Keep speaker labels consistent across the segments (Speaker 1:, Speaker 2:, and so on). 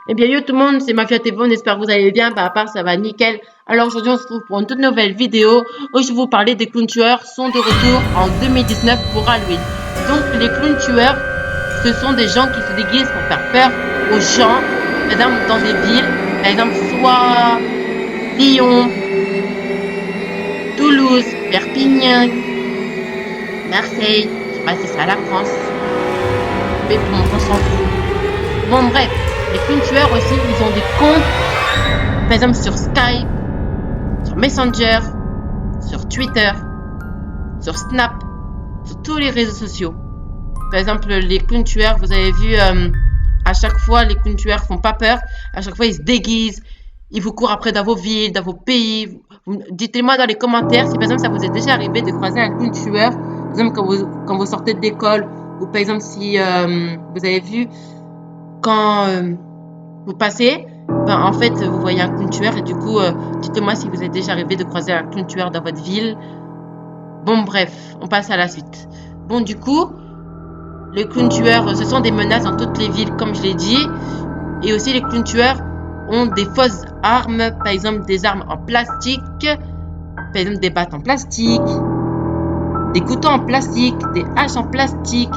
Speaker 1: Eh bien, yo tout le monde, c'est Mafia TV, on espère que vous allez bien, à part ça va nickel. Alors aujourd'hui, on se retrouve pour une toute nouvelle vidéo où je vais vous parler des clowns tueurs sont de retour en 2019 pour Halloween. Donc, les clowns tueurs, ce sont des gens qui se déguisent pour faire peur aux gens, par exemple dans des villes, par exemple soit Lyon, Toulouse, Perpignan, Marseille, je sais pas si c'est à la France, mais bon, on s'en fout. Bon, bref, les clowns tueurs aussi, ils ont des comptes, par exemple sur Skype, sur Messenger, sur Twitter, sur Snap, sur tous les réseaux sociaux. Par exemple, les clowns tueurs, vous avez vu, à chaque fois, les clowns tueurs font pas peur. À chaque fois, ils se déguisent. Ils vous courent après dans vos villes, dans vos pays. Dites-moi dans les commentaires si, par exemple, ça vous est déjà arrivé de croiser un clown tueur. Par exemple, quand vous sortez de l'école. Ou par exemple, si vous avez vu, quand vous passez, ben, en fait, vous voyez un clown tueur. Et du coup, dites-moi si vous est déjà arrivé de croiser un clown tueur dans votre ville. Bon, bref, on passe à la suite. Bon, du coup, les clowns tueurs, ce sont des menaces dans toutes les villes, comme je l'ai dit. Et aussi, les clowns tueurs ont des fausses armes, par exemple des armes en plastique, par exemple des battes en plastique, des couteaux en plastique, des haches en plastique,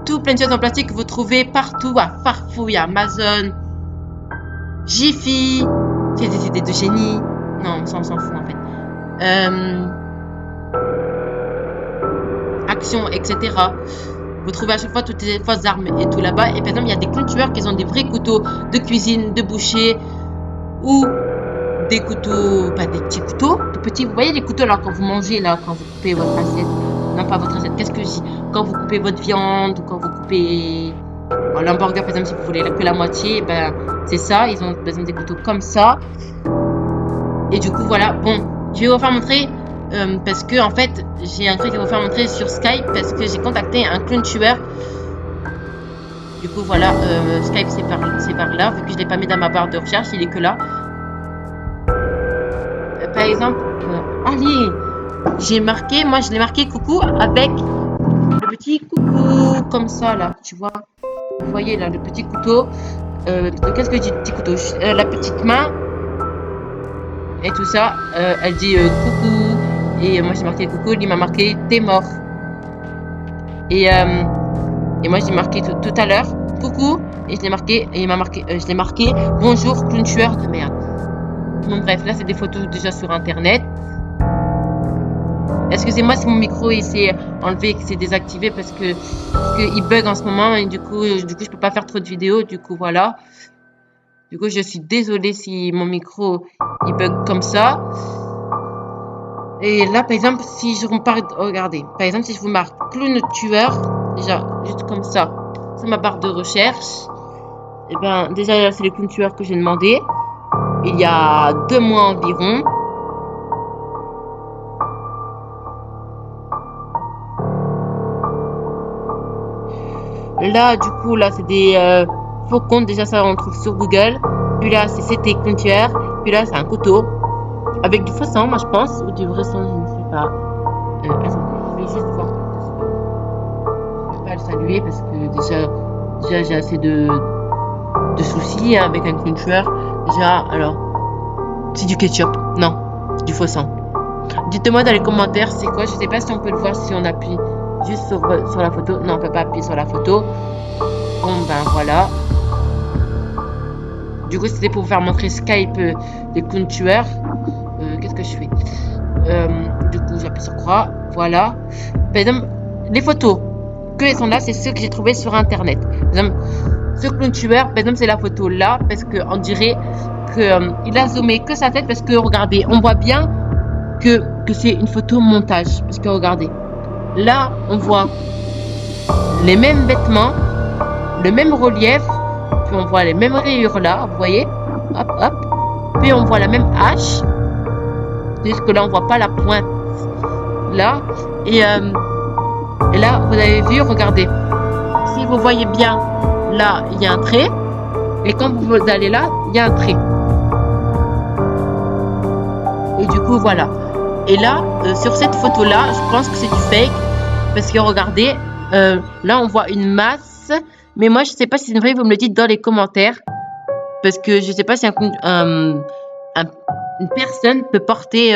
Speaker 1: tout plein de choses en plastique que vous trouvez partout, à Farfouille, à Amazon, Jiffy, c'est des idées de génie. Non, on s'en fout en fait. Action, etc. Vous trouvez à chaque fois toutes les fausses armes et tout là-bas. Et par exemple, il y a des clowns tueurs qui ont des vrais couteaux de cuisine, de boucher, ou des couteaux, pas des petits couteaux, de petits. Vous voyez les couteaux là quand vous mangez, là, quand vous coupez votre assiette. Non, pas votre assiette, qu'est-ce que je dis? Quand vous coupez votre viande, ou quand vous coupez l'hamburger, par exemple, si vous voulez que la moitié, ben, c'est ça. Ils ont besoin des couteaux comme ça. Et du coup, voilà. Bon, je vais vous faire montrer. Parce que en fait, j'ai un truc à vous faire montrer sur Skype parce que j'ai contacté un clown tueur. Du coup, voilà, Skype c'est par là, vu que je l'ai pas mis dans ma barre de recherche, il est que là. Par exemple, allez, moi je l'ai marqué coucou avec le petit coucou comme ça là, tu vois. Vous voyez là, le petit couteau. Qu'est-ce que je dis, petit couteau? La petite main et tout ça. Elle dit coucou. Et moi j'ai marqué coucou, il m'a marqué t'es mort. Et moi j'ai marqué tout à l'heure coucou. Et je l'ai marqué, et il m'a marqué, je l'ai marqué bonjour clown tueur de merde. Bon bref, là c'est des photos déjà sur internet. Excusez-moi si mon micro il s'est enlevé et qu'il s'est désactivé parce que il bug en ce moment et du coup je peux pas faire trop de vidéos, du coup voilà. Du coup je suis désolée si mon micro il bug comme ça. Et là par exemple si je vous parle, regardez, par exemple si je vous marque clown tueur, déjà juste comme ça, sur ma barre de recherche, et ben déjà c'est les clowns tueurs que j'ai demandé il y a 2 mois environ. Là, du coup, là, c'est des faux comptes. Déjà, ça, on le trouve sur Google. Puis là, c'était clown tueur. Puis là, c'est un couteau. Avec du faux sang, moi, je pense. Ou du vrai sang, je ne sais pas. Attendez, je vais juste voir. Je ne peux pas le saluer parce que déjà j'ai assez de soucis hein, avec un clown tueur. Déjà, alors, c'est du ketchup. Non, du faux sang. Dites-moi dans les commentaires, c'est quoi? Je sais pas si on peut le voir si on appuie juste sur la photo. Non, on peut pas appuyer sur la photo. Bon, ben voilà. Du coup, c'était pour vous faire montrer Skype des clowns tueurs. Qu'est-ce que je fais? Du coup, j'appuie sur croix. Voilà. Par exemple, les photos que sont là, c'est ceux que j'ai trouvés sur internet. Par exemple, ce clown tueur, par exemple, c'est la photo là, parce qu'on dirait qu'il a zoomé que sa tête, parce que regardez, on voit bien que c'est une photo montage. Parce que regardez, là, on voit les mêmes vêtements, le même relief, puis on voit les mêmes rayures là, vous voyez, hop, hop, puis on voit la même hache, juste que là on voit pas la pointe là, et là vous avez vu, regardez, si vous voyez bien, là il y a un trait, et quand vous allez là, il y a un trait, et du coup voilà, et là, sur cette photo là, je pense que c'est du fake, parce que regardez, là on voit une masse, mais moi je sais pas si c'est vrai, vous me le dites dans les commentaires. Parce que je sais pas si une personne peut porter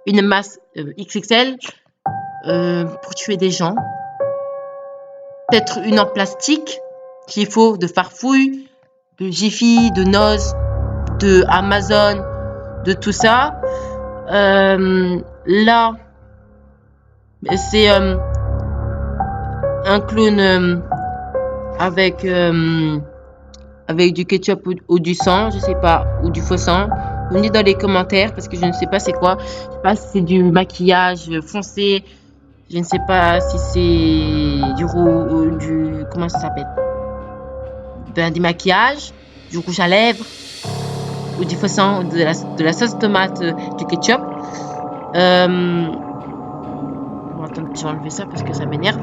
Speaker 1: une masse XXL pour tuer des gens. Peut-être une en plastique qu'il faut de Farfouille, de Jiffy, de Noz, de Amazon, de tout ça. Là, c'est un clown avec du ketchup ou du sang, je sais pas, ou du faux sang. Vous me dites dans les commentaires parce que je ne sais pas c'est quoi. Je sais pas si c'est du maquillage foncé. Je ne sais pas si c'est du comment ça s'appelle? Ben, du maquillage, du rouge à lèvres ou du faux sang, de la sauce tomate, du ketchup. Bon, attends, je vais enlever ça parce que ça m'énerve.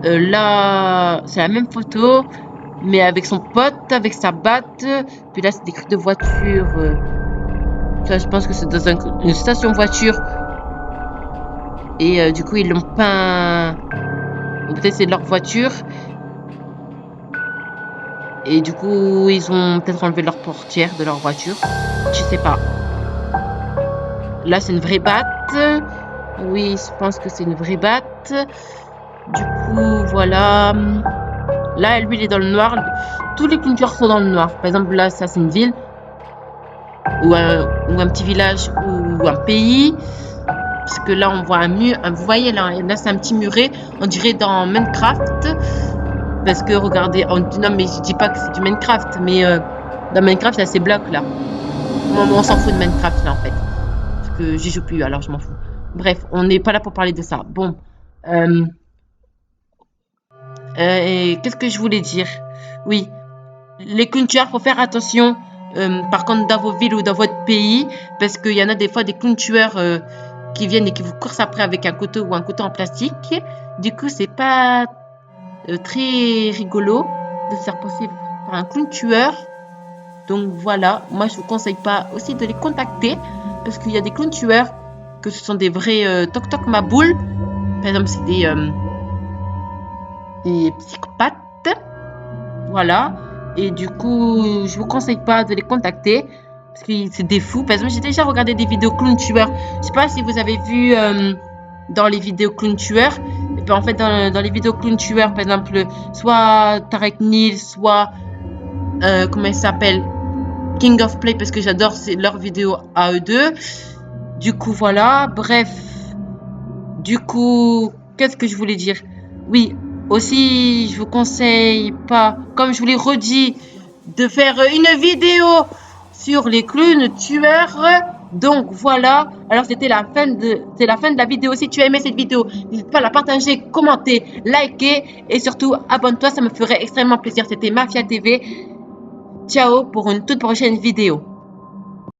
Speaker 1: Là, c'est la même photo, mais avec son pote, avec sa batte. Puis là, c'est des cris de voiture. Ça, je pense que c'est dans une station voiture. Et du coup, ils l'ont peint. Ou peut-être c'est leur voiture. Et du coup, ils ont peut-être enlevé leur portière de leur voiture. Je sais pas. Là, c'est une vraie batte. Oui, je pense que c'est une vraie batte. Du coup, voilà. Là, lui, il est dans le noir. Tous les cultures sont dans le noir. Par exemple, là, ça, c'est une ville. Ou un petit village ou un pays. Parce que là, on voit un mur. Vous voyez, là c'est un petit muret. On dirait dans Minecraft. Parce que, regardez, non, mais je dis pas que c'est du Minecraft. Mais dans Minecraft, il y a ces blocs-là. On s'en fout de Minecraft, là, en fait. Parce que j'y joue plus, alors je m'en fous. Bref, on n'est pas là pour parler de ça. Bon. Et qu'est-ce que je voulais dire? Oui, les clowns-tueurs, faut faire attention. Par contre, dans vos villes ou dans votre pays, parce qu'il y en a des fois des clowns-tueurs qui viennent et qui vous courent après avec un couteau ou un couteau en plastique. Du coup, c'est pas très rigolo de se faire poursuivre par un clown-tueur. Donc voilà, moi je vous conseille pas aussi de les contacter parce qu'il y a des clowns-tueurs que ce sont des vrais toc-toc ma boule. Par exemple, c'est des psychopathes. Voilà. Et du coup, je vous conseille pas de les contacter parce que c'est des fous. Par exemple, j'ai déjà regardé des vidéos clown tueurs. Je sais pas si vous avez vu dans les vidéos clown tueurs. Et puis en fait, dans les vidéos clown tueurs, par exemple, soit Tarek Neal, soit comment il s'appelle, King of Play, parce que j'adore leurs vidéos à eux deux. Du coup, voilà. Bref. Du coup, qu'est-ce que je voulais dire? Oui, aussi, je vous conseille pas, comme je vous l'ai redit, de faire une vidéo sur les clowns tueurs. Donc voilà, alors c'était la fin de la vidéo. Si tu as aimé cette vidéo, n'hésite pas à la partager, commenter, liker et surtout abonne-toi, ça me ferait extrêmement plaisir. C'était Mafia TV. Ciao pour une toute prochaine vidéo.